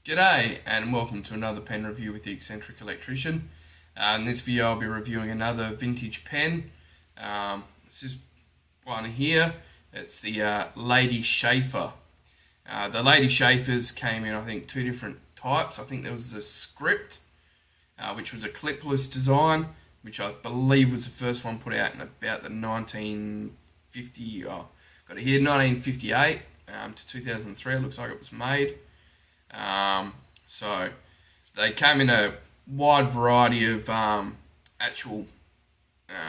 G'day and welcome to another pen review with the Eccentric Electrician. In this video I'll be reviewing another vintage pen. This is one here. It's the Lady Sheaffer. The Lady Sheaffers came in, I think, two different types. I think there was a script, which was a clipless design, which I believe was the first one put out in about the 1950, got it here, 1958 to 2003. It looks like it was made. So they came in a wide variety of actual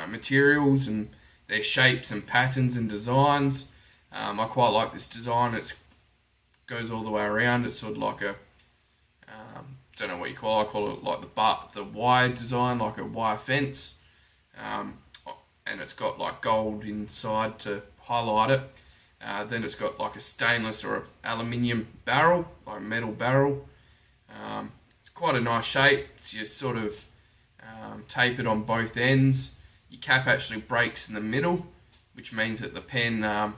materials and their shapes and patterns and designs. I quite like this design. It goes all the way around. It's sort of like a don't know what you call it. I call it like the wire design, like a wire fence, and it's got like gold inside to highlight it. Then it's got like a stainless or an aluminium barrel, like a metal barrel. It's quite a nice shape. It's just sort of tapered on both ends. Your cap actually breaks in the middle, which means that the pen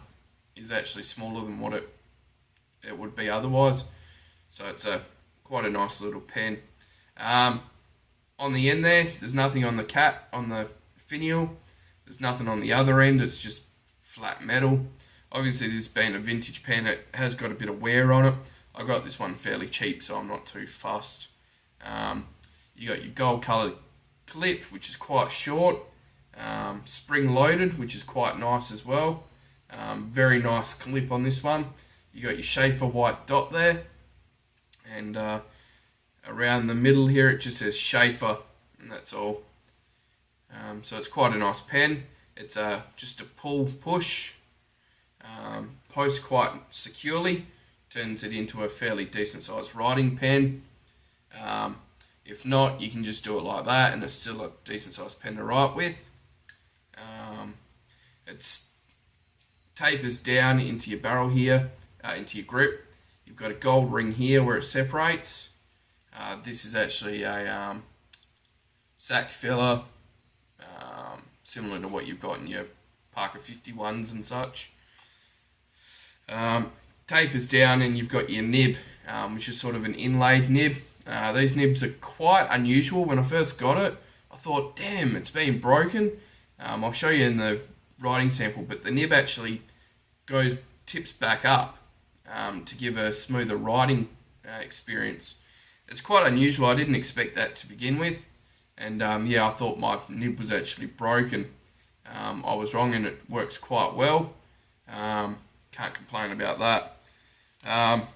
is actually smaller than what it would be otherwise. So it's quite a nice little pen. On the end there's nothing on the cap, on the finial. There's nothing on the other end. It's just flat metal. Obviously, this being a vintage pen, it has got a bit of wear on it. I got this one fairly cheap, so I'm not too fussed. You got your gold coloured clip, which is quite short. Spring loaded, which is quite nice as well. Very nice clip on this one. You got your Sheaffer white dot there. And around the middle here, it just says Sheaffer, and that's all. So it's quite a nice pen. It's just a push. Posts quite securely, turns it into a fairly decent sized writing pen. If not, you can just do it like that and it's still a decent sized pen to write with. It tapers down into your barrel here, into your grip. You've got a gold ring here where it separates. This is actually a sack filler, similar to what you've got in your Parker 51s and such. Tapers down and you've got your nib, which is sort of an inlaid nib. These nibs are quite unusual. When I first got it, I thought, damn, it's been broken. I'll show you in the writing sample, but the nib actually tips back up to give a smoother writing experience. It's quite unusual. I didn't expect that to begin with, and yeah, I thought my nib was actually broken. I was wrong, and it works quite well. Can't complain about that.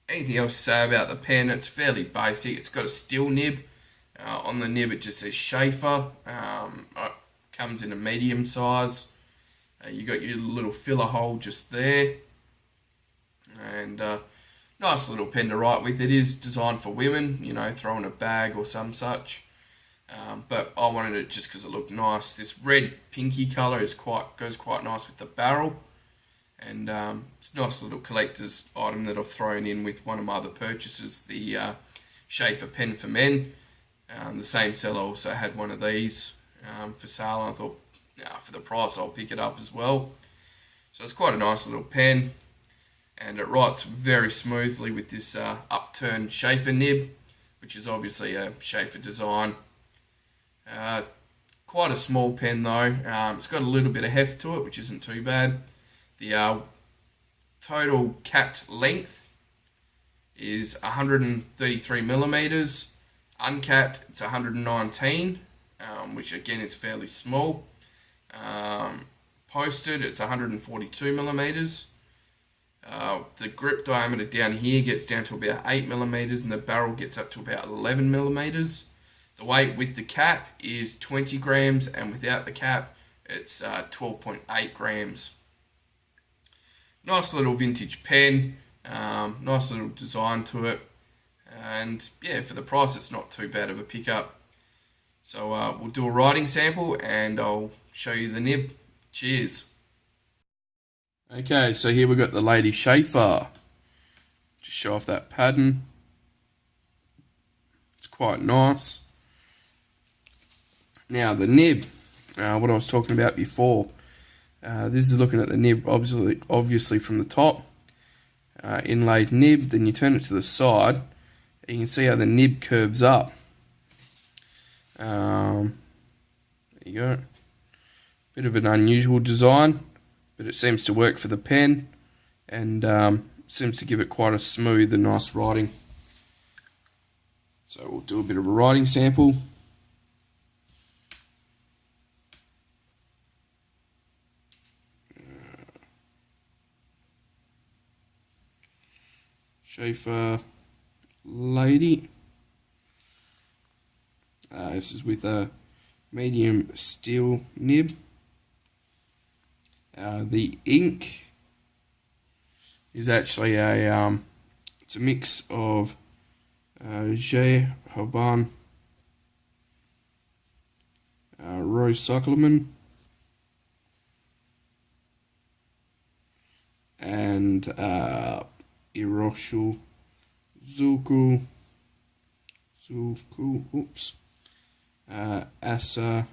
Anything else to say about the pen? It's fairly basic. It's got a steel nib. On the nib it just says Sheaffer. It comes in a medium size. You got your little filler hole just there. And nice little pen to write with. It is designed for women, you know, throw in a bag or some such. But I wanted it just because it looked nice. This red pinky colour goes quite nice with the barrel. And it's a nice little collector's item that I've thrown in with one of my other purchases, the Sheaffer pen for men. The same seller also had one of these for sale, and I thought, for the price I'll pick it up as well. So it's quite a nice little pen, and it writes very smoothly with this upturned Sheaffer nib, which is obviously a Sheaffer design. Quite a small pen though. It's got a little bit of heft to it, which isn't too bad. The total capped length is 133 millimeters. Uncapped, it's 119, which again is fairly small. Posted, it's 142 millimeters. The grip diameter down here gets down to about 8 millimeters, and the barrel gets up to about 11 millimeters. The weight with the cap is 20 grams, and without the cap, it's 12.8 grams. Nice little vintage pen, nice little design to it, and yeah, for the price it's not too bad of a pickup. So we'll do a writing sample and I'll show you the nib. Cheers. Okay, so here we've got the Lady Sheaffer. Just show off that pattern. It's quite nice. Now the nib, what I was talking about before. This is looking at the nib obviously from the top. Inlaid nib, then you turn it to the side. You can see how the nib curves up. There you go. Bit of an unusual design, but it seems to work for the pen, and seems to give it quite a smooth and nice writing. So we'll do a bit of a writing sample. Sheaffer Lady. This is with a medium steel nib. The ink is actually it's a mix of Johann Rose Cyclamen and Hiroshio Zuku Asa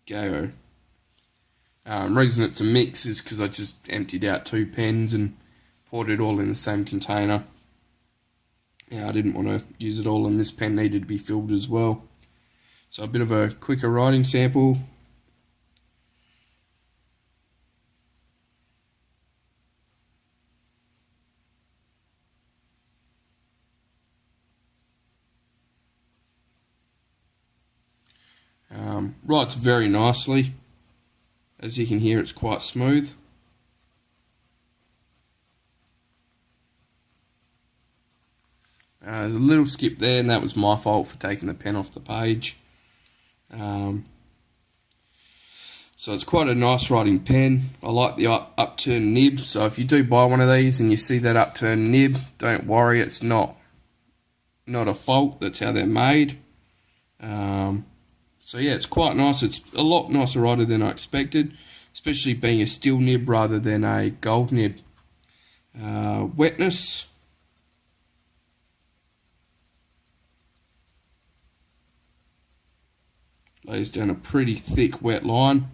Gao. Reason it's a mix is because I just emptied out 2 pens and poured it all in the same container. I didn't want to use it all, and this pen needed to be filled as well. So a bit of a quicker writing sample. Writes very nicely. As you can hear, it's quite smooth. There's a little skip there, and that was my fault for taking the pen off the page. So it's quite a nice writing pen. I like the upturned nib, so if you do buy one of these and you see that upturned nib, don't worry, it's not a fault, that's how they're made. So yeah, it's quite nice. It's a lot nicer writer than I expected, especially being a steel nib rather than a gold nib. Wetness. Lays down a pretty thick wet line,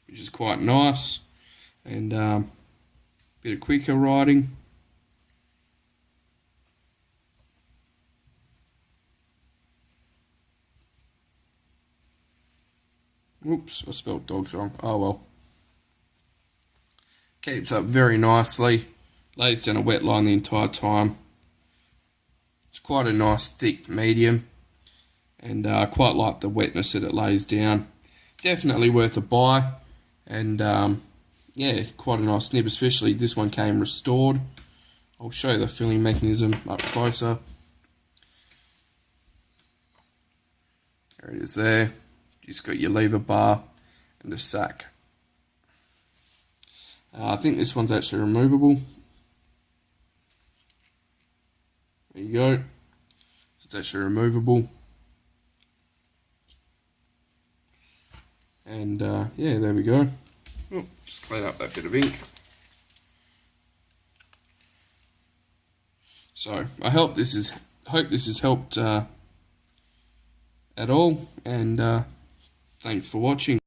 which is quite nice, and a bit of quicker writing. Oops, I spelled dogs wrong. Oh well. Keeps up very nicely. Lays down a wet line the entire time. It's quite a nice thick medium, and I quite like the wetness that it lays down. Definitely worth a buy, and yeah, quite a nice nib, especially this one came restored. I'll show you the filling mechanism up closer. There it is there. You just got your lever bar and a sack. I think this one's actually removable. There you go. It's actually removable. And yeah, there we go. Oh, just clean up that bit of ink. So I hope this has helped at all, and thanks for watching.